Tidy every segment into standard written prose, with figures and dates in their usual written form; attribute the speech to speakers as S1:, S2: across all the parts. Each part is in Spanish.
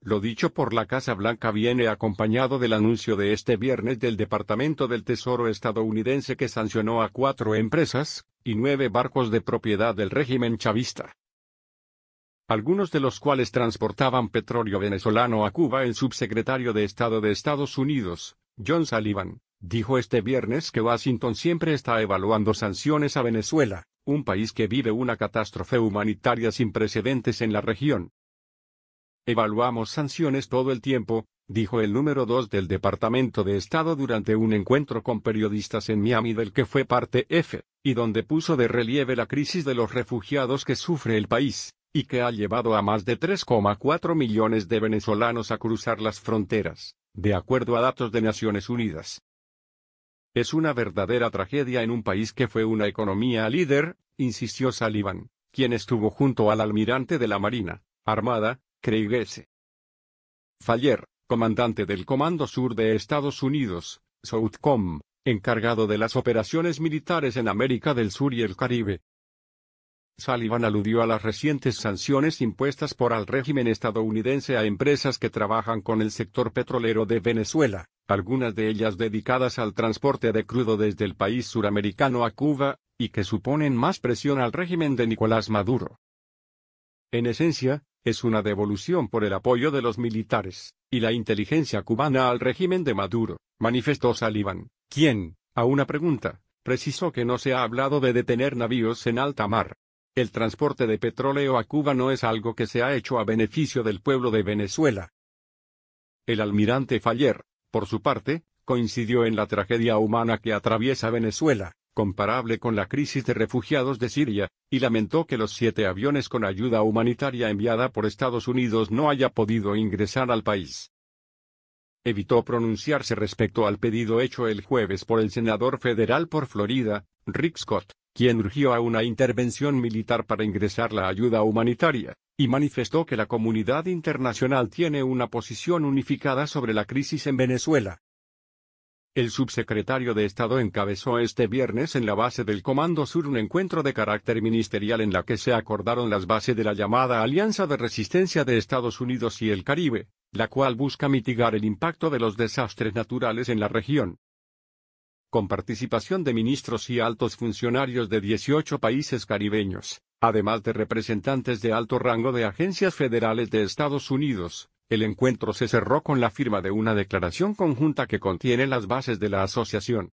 S1: Lo dicho por la Casa Blanca viene acompañado del anuncio de este viernes del Departamento del Tesoro estadounidense que sancionó a 4 empresas y 9 barcos de propiedad del régimen chavista, algunos de los cuales transportaban petróleo venezolano a Cuba. El subsecretario de Estado de Estados Unidos, John Sullivan, dijo este viernes que Washington siempre está evaluando sanciones a Venezuela, un país que vive una catástrofe humanitaria sin precedentes en la región. Evaluamos sanciones todo el tiempo, dijo el número 2 del Departamento de Estado durante un encuentro con periodistas en Miami del que fue parte F, y donde puso de relieve la crisis de los refugiados que sufre el país, y que ha llevado a más de 3,4 millones de venezolanos a cruzar las fronteras, de acuerdo a datos de Naciones Unidas. Es una verdadera tragedia en un país que fue una economía líder, insistió Sullivan, quien estuvo junto al almirante de la Marina Armada, Craig S. Faller, comandante del Comando Sur de Estados Unidos, SOUTHCOM, encargado de las operaciones militares en América del Sur y el Caribe. Sullivan aludió a las recientes sanciones impuestas por el régimen estadounidense a empresas que trabajan con el sector petrolero de Venezuela, algunas de ellas dedicadas al transporte de crudo desde el país suramericano a Cuba, y que suponen más presión al régimen de Nicolás Maduro. En esencia, es una devolución por el apoyo de los militares y la inteligencia cubana al régimen de Maduro, manifestó Sullivan, quien, a una pregunta, precisó que no se ha hablado de detener navíos en alta mar. El transporte de petróleo a Cuba no es algo que se ha hecho a beneficio del pueblo de Venezuela. El almirante Faller, por su parte, coincidió en la tragedia humana que atraviesa Venezuela, comparable con la crisis de refugiados de Siria, y lamentó que los 7 aviones con ayuda humanitaria enviada por Estados Unidos no haya podido ingresar al país. Evitó pronunciarse respecto al pedido hecho el jueves por el senador federal por Florida, Rick Scott, quien urgió a una intervención militar para ingresar la ayuda humanitaria, y manifestó que la comunidad internacional tiene una posición unificada sobre la crisis en Venezuela. El subsecretario de Estado encabezó este viernes en la base del Comando Sur un encuentro de carácter ministerial en la que se acordaron las bases de la llamada Alianza de Resistencia de Estados Unidos y el Caribe, la cual busca mitigar el impacto de los desastres naturales en la región. Con participación de ministros y altos funcionarios de 18 países caribeños, además de representantes de alto rango de agencias federales de Estados Unidos, el encuentro se cerró con la firma de una declaración conjunta que contiene las bases de la asociación.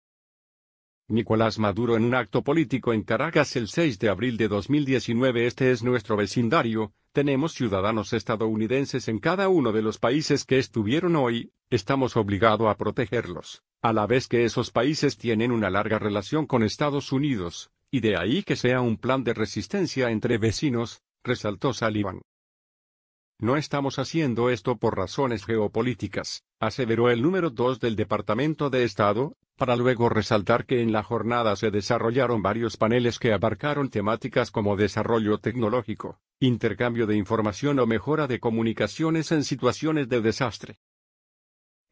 S1: Nicolás Maduro en un acto político en Caracas el 6 de abril de 2019. Este es nuestro vecindario, tenemos ciudadanos estadounidenses en cada uno de los países que estuvieron hoy, estamos obligados a protegerlos, a la vez que esos países tienen una larga relación con Estados Unidos, y de ahí que sea un plan de resistencia entre vecinos, resaltó Sullivan. No estamos haciendo esto por razones geopolíticas, aseveró el número 2 del Departamento de Estado, para luego resaltar que en la jornada se desarrollaron varios paneles que abarcaron temáticas como desarrollo tecnológico, intercambio de información o mejora de comunicaciones en situaciones de desastre.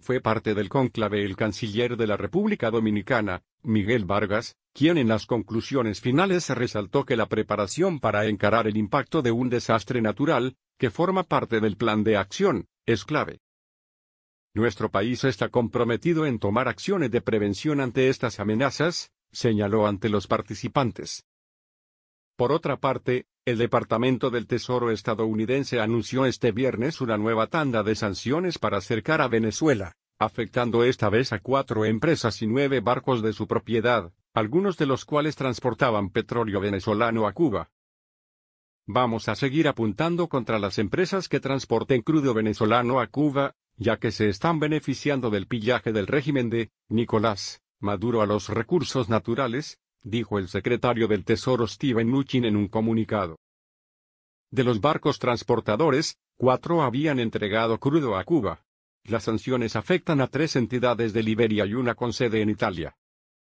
S1: Fue parte del cónclave el canciller de la República Dominicana, Miguel Vargas, quien en las conclusiones finales resaltó que la preparación para encarar el impacto de un desastre natural, que forma parte del plan de acción, es clave. Nuestro país está comprometido en tomar acciones de prevención ante estas amenazas, señaló ante los participantes. Por otra parte, el Departamento del Tesoro estadounidense anunció este viernes una nueva tanda de sanciones para acercar a Venezuela, afectando esta vez a 4 empresas y 9 barcos de su propiedad, algunos de los cuales transportaban petróleo venezolano a Cuba. Vamos a seguir apuntando contra las empresas que transporten crudo venezolano a Cuba, ya que se están beneficiando del pillaje del régimen de Nicolás Maduro a los recursos naturales, dijo el secretario del Tesoro Steven Mnuchin en un comunicado. De los barcos transportadores, 4 habían entregado crudo a Cuba. Las sanciones afectan a 3 entidades de Liberia y una con sede en Italia.